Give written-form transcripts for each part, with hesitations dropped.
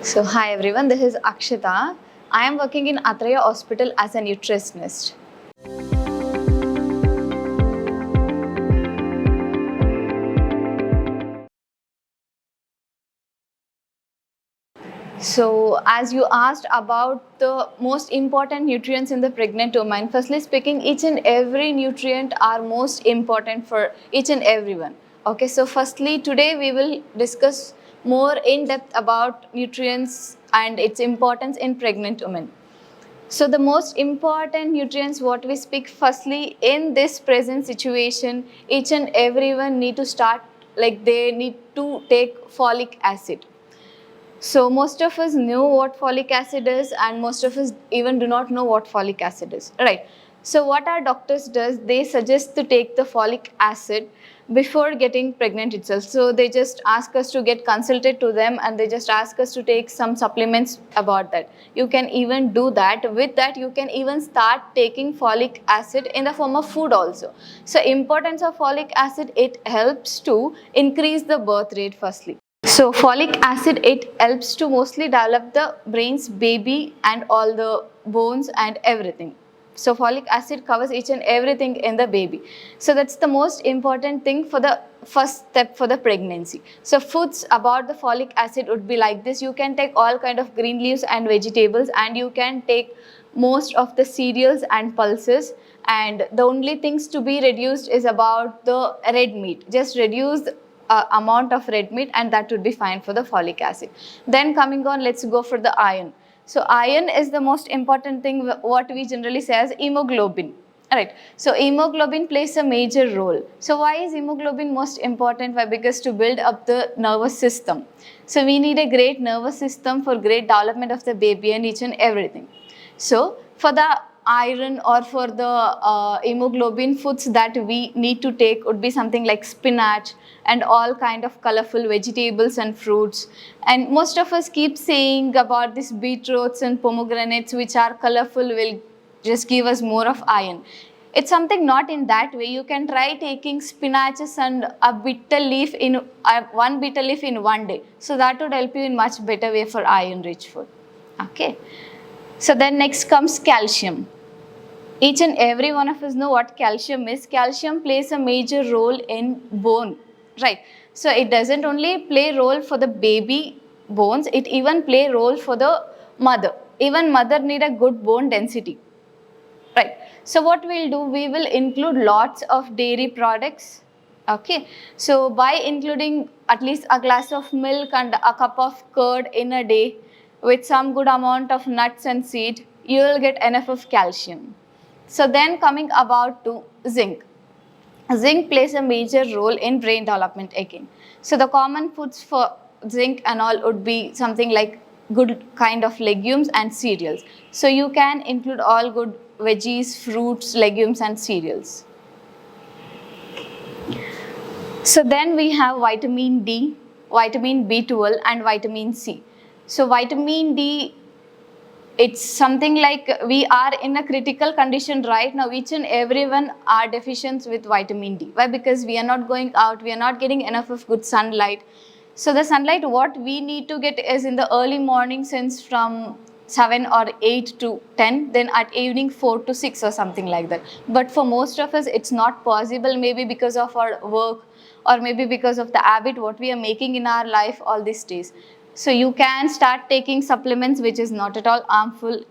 So, hi everyone, this is Akshita. I am working in Atraya Hospital as a nutritionist. So, as you asked about the most important nutrients in the pregnant woman, firstly speaking, each and every nutrient are most important for each and everyone. Okay, so firstly, today we will discuss more in depth about nutrients and its importance in pregnant women. So the most important nutrients what we speak firstly in this present situation, each and everyone need to start like they need to take folic acid. So most of us know what folic acid is and most of us even do not know what folic acid is, right? So what our doctors does, they suggest to take the folic acid before getting pregnant itself. So they just ask us to get consulted to them and they just ask us to take some supplements about that. You can even do that. With that, you can even start taking folic acid in the form of food also. So importance of folic acid, it helps to increase the birth rate firstly. So folic acid, it helps to mostly develop the brain's baby and all the bones and everything. So folic acid covers each and everything in the baby. So that's the most important thing for the first step for the pregnancy. So foods about the folic acid would be like this. You can take all kind of green leaves and vegetables and you can take most of the cereals and pulses, and the only things to be reduced is about the red meat. Just reduce amount of red meat and that would be fine for the folic acid. Then coming on, let's go for the iron. So iron is the most important thing what we generally say as hemoglobin. Alright, so hemoglobin plays a major role. So why is hemoglobin most important? Why? Because to build up the nervous system. So we need a great nervous system for great development of the baby and each and everything. So for the iron or for the hemoglobin, foods that we need to take would be something like spinach and all kind of colorful vegetables and fruits. And most of us keep saying about these beetroots and pomegranates which are colorful will just give us more of iron. It's something not in that way. You can try taking spinaches and a bitter leaf in one bitter leaf in one day. So that would help you in much better way for iron rich food. Okay. So then next comes calcium. Each and every one of us know what calcium is. Calcium plays a major role in bone, right? So it doesn't only play role for the baby bones, it even play role for the mother. Even mother need a good bone density, right? So what we'll do, we will include lots of dairy products. Okay, so by including at least a glass of milk and a cup of curd in a day with some good amount of nuts and seed, you will get enough of calcium. So then coming about to zinc. Zinc plays a major role in brain development again. So the common foods for zinc and all would be something like good kind of legumes and cereals. So you can include all good veggies, fruits, legumes and cereals. So then we have vitamin D, vitamin B12 and vitamin C. So vitamin D, it's something like we are in a critical condition right now. Each and everyone are deficient with vitamin D. Why? Because we are not going out, we are not getting enough of good sunlight. So the sunlight what we need to get is in the early morning, since from 7 or 8 to 10, then at evening 4 to 6 or something like that. But for most of us it's not possible, maybe because of our work or maybe because of the habit what we are making in our life all these days. So you can start taking supplements which is not at all harmful.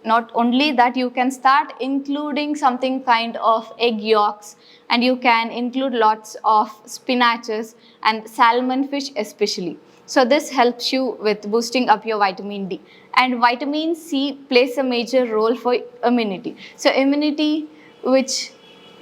Not only that, you can start including something kind of egg yolks, and you can include lots of spinaches and salmon fish especially. So this helps you with boosting up your vitamin D. And vitamin C plays a major role for immunity. So immunity, which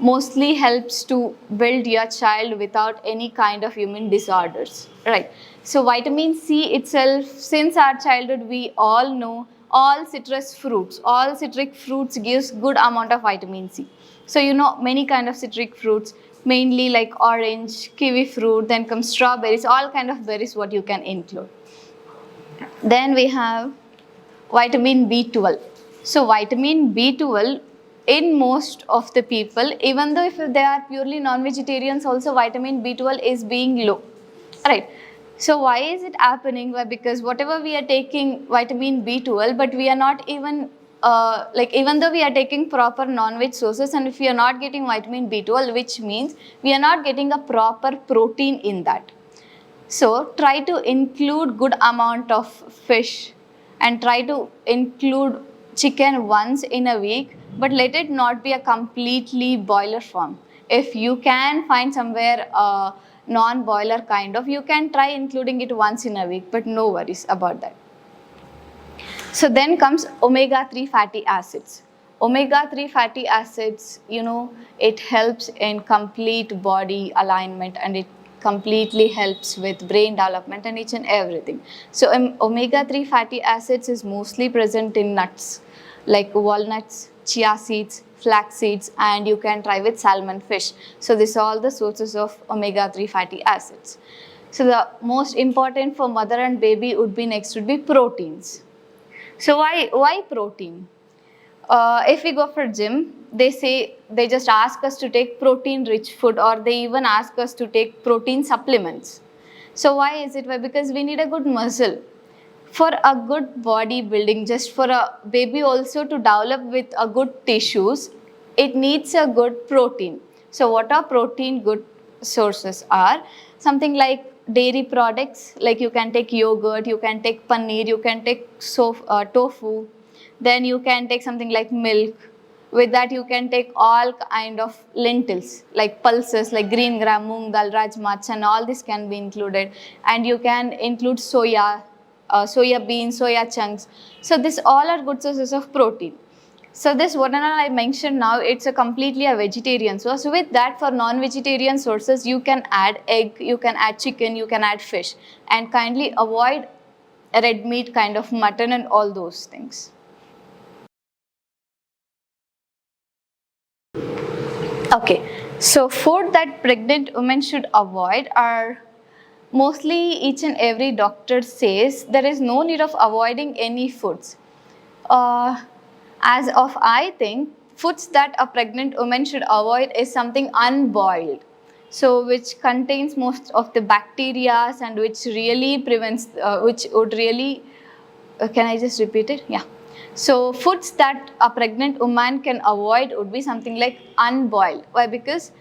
mostly helps to build your child without any kind of immune disorders, right? So vitamin C itself, since our childhood we all know all citric fruits gives good amount of vitamin C. So you know many kind of citric fruits, mainly like orange, kiwi fruit, then comes strawberries, all kind of berries what you can include. Then we have vitamin B12. So vitamin B12 in most of the people, even though if they are purely non-vegetarians also, vitamin B12 is being low, right? So why is it happening? Why? Because whatever we are taking vitamin B12, but we are not even like, even though we are taking proper non-veg sources, and if we are not getting vitamin B12, which means we are not getting a proper protein in that. So try to include good amount of fish, and try to include chicken once in a week, but let it not be a completely boiler form. If you can find somewhere a non-boiler kind of, you can try including it once in a week, but no worries about that. So then comes omega-3 fatty acids. Omega-3 fatty acids, it helps in complete body alignment, and it completely helps with brain development and each and everything. So omega-3 fatty acids is mostly present in nuts like walnuts, chia seeds, flax seeds, and you can try with salmon fish. So these are all the sources of omega-3 fatty acids. So the most important for mother and baby would be proteins. So why protein? If we go for gym, they just ask us to take protein rich food, or they even ask us to take protein supplements. So why is it? Why? Because we need a good muscle. For a good body building, just for a baby also to develop with a good tissues, it needs a good protein. So what are protein good sources are? Something like dairy products, like you can take yogurt, you can take paneer, you can take tofu, then you can take something like milk. With that you can take all kind of lentils like pulses like green gram, moong dal, rajma, and all this can be included. And you can include soya beans, soya chunks. So this all are good sources of protein. So this whatever I mentioned now, it's a completely a vegetarian source. So with that, for non-vegetarian sources, you can add egg, you can add chicken, you can add fish, and kindly avoid red meat kind of mutton and all those things. Okay, so food that pregnant women should avoid are mostly each and every doctor says there is no need of avoiding any foods. As of I think, foods that a pregnant woman should avoid is something unboiled. So which contains most of the bacteria and which really prevents, which would really, can I just repeat it? Yeah. So foods that a pregnant woman can avoid would be something like unboiled. Why? Because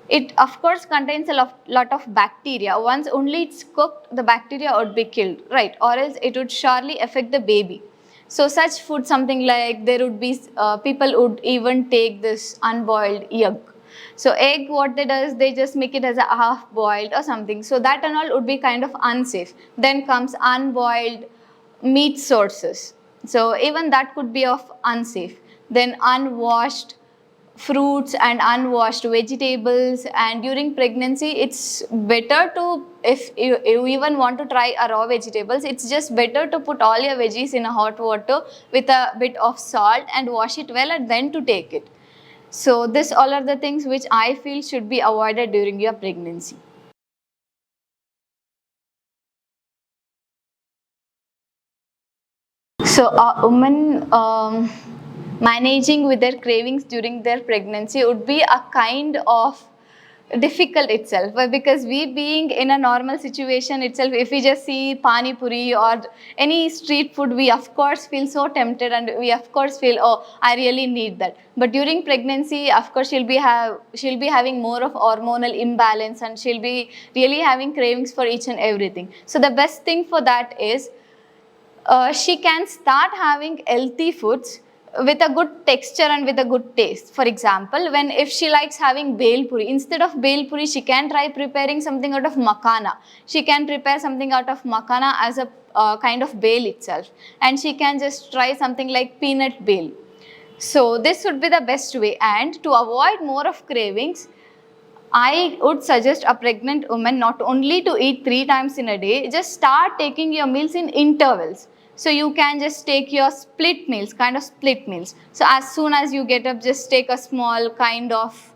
it of course contains a lot of bacteria. Once only it's cooked, the bacteria would be killed, right? Or else it would surely affect the baby. So such food, something like there would be, people would even take this unboiled egg. So egg, what they do is they just make it as a half boiled or something. So that and all would be kind of unsafe. Then comes unboiled meat sources. So even that could be of unsafe. Then unwashed fruits and unwashed vegetables. And during pregnancy, it's better to, if you even want to try a raw vegetables, it's just better to put all your veggies in a hot water with a bit of salt and wash it well and then to take it. So this all are the things which I feel should be avoided during your pregnancy. So a woman managing with their cravings during their pregnancy would be a kind of difficult itself. Why? Because we being in a normal situation itself, if we just see pani puri or any street food, we of course feel so tempted and we of course feel, oh, I really need that. But during pregnancy, of course she'll be having more of hormonal imbalance, and she'll be really having cravings for each and everything. So the best thing for that is, she can start having healthy foods with a good texture and with a good taste. For example, if she likes having bel puri, instead of bel puri, she can try preparing something out of makana. She can prepare something out of makana as a kind of bel itself, and she can just try something like peanut bel. So this would be the best way. And to avoid more of cravings, I would suggest a pregnant woman not only to eat 3 times in a day, just start taking your meals in intervals. So you can just take your split meals, kind of split meals. So as soon as you get up, just take a small kind of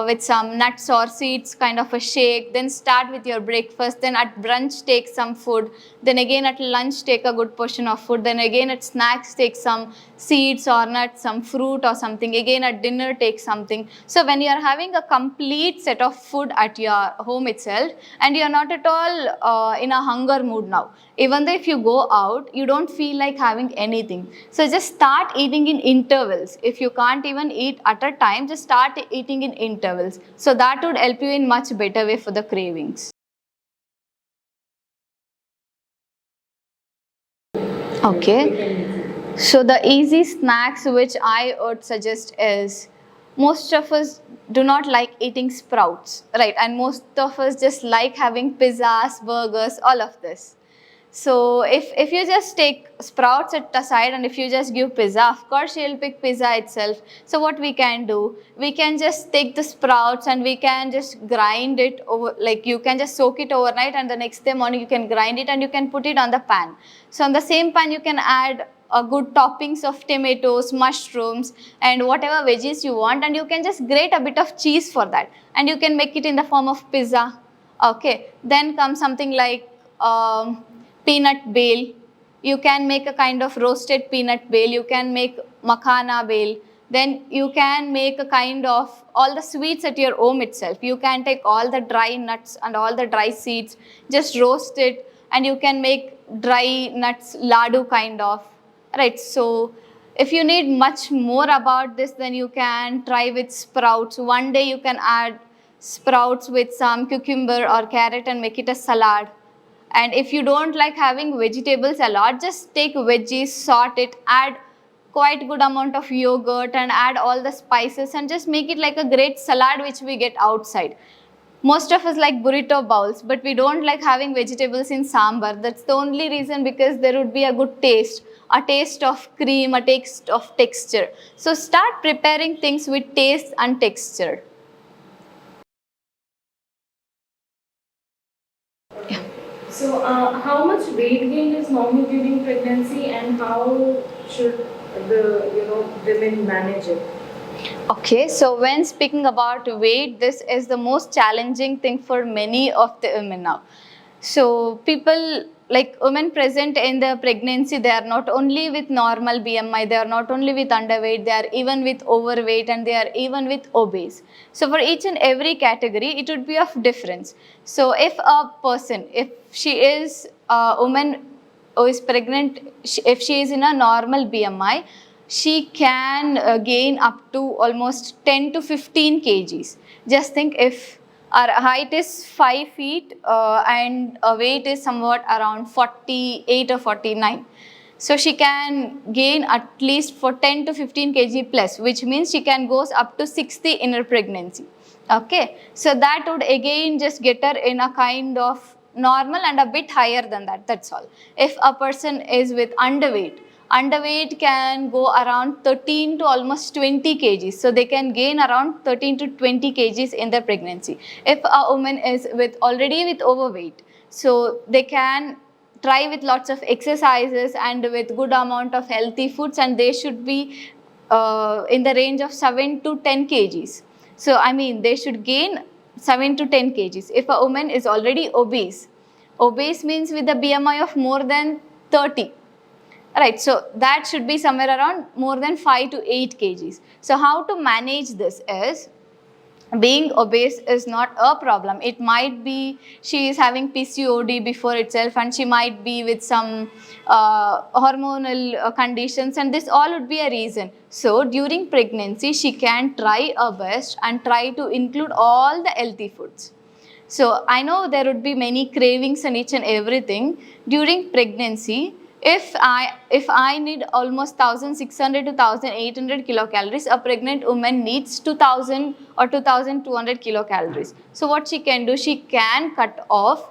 with some nuts or seeds, kind of a shake. Then start with your breakfast. Then at brunch, take some food. Then again at lunch, take a good portion of food. Then again at snacks, take some seeds or nuts, some fruit or something. Again at dinner take something. So when you are having a complete set of food at your home itself, and you are not at all in a hunger mood now, even though if you go out, you don't feel like having anything. So just start eating in intervals. If you can't even eat at a time, just start eating in intervals. So that would help you in much better way for the cravings. Okay. So the easy snacks which I would suggest is, most of us do not like eating sprouts, right? And most of us just like having pizzas, burgers, all of this. So if you just take sprouts at aside and if you just give pizza, of course you'll pick pizza itself. So what we can do, we can just take the sprouts and we can just grind it over, like you can just soak it overnight and the next day morning you can grind it and you can put it on the pan. So on the same pan you can add good toppings of tomatoes, mushrooms and whatever veggies you want, and you can just grate a bit of cheese for that and you can make it in the form of pizza. Okay, then comes something like peanut bale. You can make a kind of roasted peanut bale. You can make makhana bale. Then you can make a kind of all the sweets at your home itself. You can take all the dry nuts and all the dry seeds, just roast it, and you can make dry nuts ladu kind of. Right, so if you need much more about this, then you can try with sprouts. One day you can add sprouts with some cucumber or carrot and make it a salad. And if you don't like having vegetables a lot, just take veggies, sort it, add quite good amount of yogurt and add all the spices and just make it like a great salad which we get outside. Most of us like burrito bowls, but we don't like having vegetables in sambar. That's the only reason, because there would be a good taste, a taste of cream, a taste of texture. So start preparing things with taste and texture. So, how much weight gain is normal during pregnancy, and how should the women manage it? Okay, so when speaking about weight, this is the most challenging thing for many of the women now. So people, like women present in the pregnancy, they are not only with normal BMI, they are not only with underweight, they are even with overweight and they are even with obese. So for each and every category, it would be of difference. So if a person, if she is a woman who is pregnant, if she is in a normal BMI, she can gain up to almost 10 to 15 kgs. Just think, if our height is 5 feet and our weight is somewhat around 48 or 49. So she can gain at least for 10 to 15 kg plus, which means she can goes up to 60 in her pregnancy. Okay, so that would again just get her in a kind of normal and a bit higher than that, that's all. If a person is with underweight can go around 13 to almost 20 kgs. So they can gain around 13 to 20 kgs in their pregnancy. If a woman is already with overweight, so they can try with lots of exercises and with good amount of healthy foods, and they should be in the range of 7 to 10 kgs. So I mean, they should gain 7 to 10 kgs. If a woman is already obese means with a BMI of more than 30. Right, so that should be somewhere around more than 5 to 8 kgs. So how to manage this is, being obese is not a problem. It might be she is having PCOD before itself, and she might be with some hormonal conditions, and this all would be a reason. So during pregnancy, she can try her best and try to include all the healthy foods. So I know there would be many cravings and each and everything during pregnancy. If I need almost 1600 to 1800 kilocalories, a pregnant woman needs 2000 or 2200 kilocalories. So what she can do, she can cut off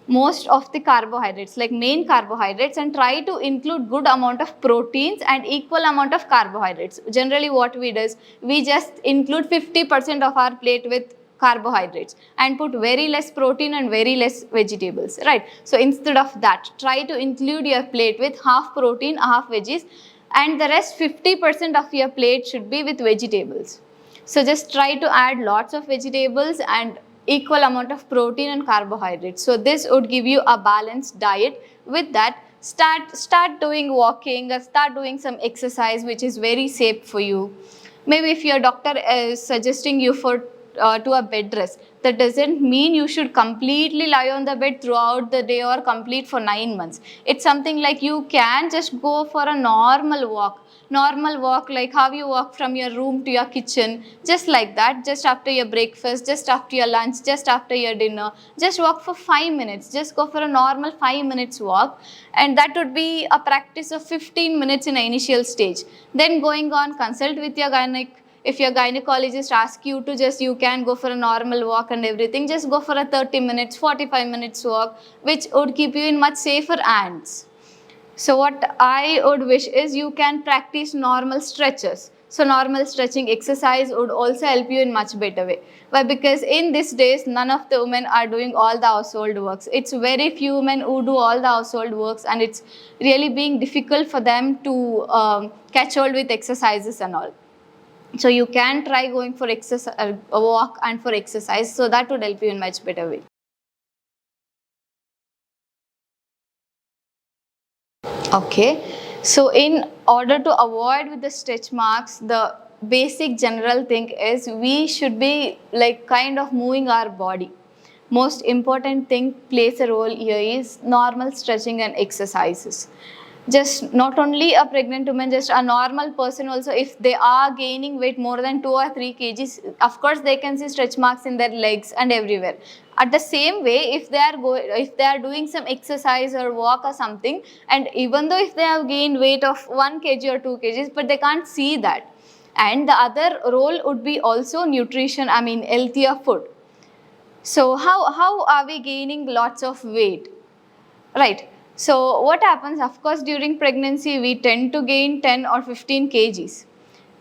most of the carbohydrates, like main carbohydrates, and try to include good amount of proteins and equal amount of carbohydrates. Generally what we do is, we just include 50% of our plate with carbohydrates and put very less protein and very less vegetables, right? So instead of that, try to include your plate with half protein, half veggies, and the rest 50% of your plate should be with vegetables. So just try to add lots of vegetables and equal amount of protein and carbohydrates. So this would give you a balanced diet. With that, start doing walking or start doing some exercise which is very safe for you. Maybe if your doctor is suggesting you for to a bed rest, that doesn't mean you should completely lie on the bed throughout the day or complete for 9 months. It's something like you can just go for a normal walk like how you walk from your room to your kitchen, just like that, just after your breakfast, just after your lunch, just after your dinner. Just walk for 5 minutes, just go for a normal 5 minutes walk, and that would be a practice of 15 minutes in the initial stage. Then going on, consult with your gynec. If your gynecologist asks you to just, you can go for a normal walk and everything, just go for a 30 minutes, 45 minutes walk, which would keep you in much safer hands. So what I would wish is you can practice normal stretches. So normal stretching exercise would also help you in much better way. Why? Because in these days, none of the women are doing all the household works. It's very few women who do all the household works, and it's really being difficult for them to catch hold with exercises and all. So you can try going for exercise, a walk and for exercise. So that would help you in much better way. Okay. So in order to avoid with the stretch marks, the basic general thing is we should be like kind of moving our body. Most important thing plays a role here is normal stretching and exercises. Just not only a pregnant woman, just a normal person also, if they are gaining weight more than 2 or 3 kgs, of course they can see stretch marks in their legs and everywhere. At the same way, if they are doing some exercise or walk or something, and even though if they have gained weight of 1 kg or 2 kgs, but they can't see that. And the other role would be also nutrition, I mean healthier food. So how are we gaining lots of weight? Right. So what happens, of course, during pregnancy, we tend to gain 10 or 15 kgs.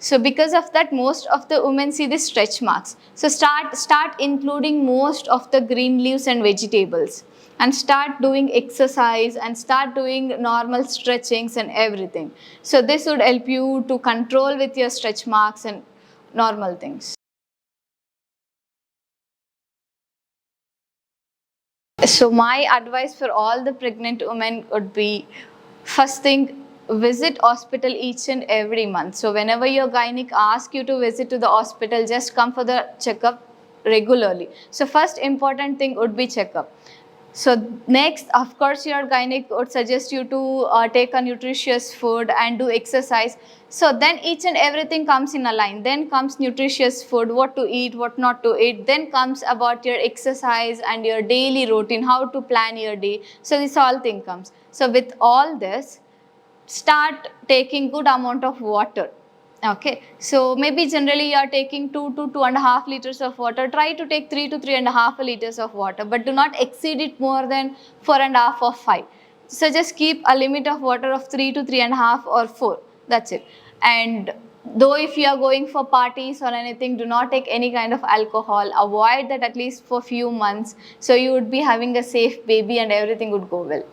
So because of that, most of the women see the stretch marks. So start including most of the green leaves and vegetables, and start doing exercise and start doing normal stretchings and everything. So this would help you to control with your stretch marks and normal things. So my advice for all the pregnant women would be, first thing, visit hospital each and every month. So whenever your gynec asks you to visit to the hospital, just come for the checkup regularly. So first important thing would be checkup. So next, of course, your gynec would suggest you to take a nutritious food and do exercise. So then each and everything comes in a line. Then comes nutritious food, what to eat, what not to eat. Then comes about your exercise and your daily routine, how to plan your day. So this all thing comes. So with all this, start taking good amount of water. Okay, so maybe generally you are taking 2 to 2.5 liters of water. Try to take 3 to 3.5 liters of water, but do not exceed it more than 4.5 or 5. So just keep a limit of water of 3 to 3.5 or 4. That's it. And though if you are going for parties or anything, do not take any kind of alcohol. Avoid that at least for few months. So you would be having a safe baby and everything would go well.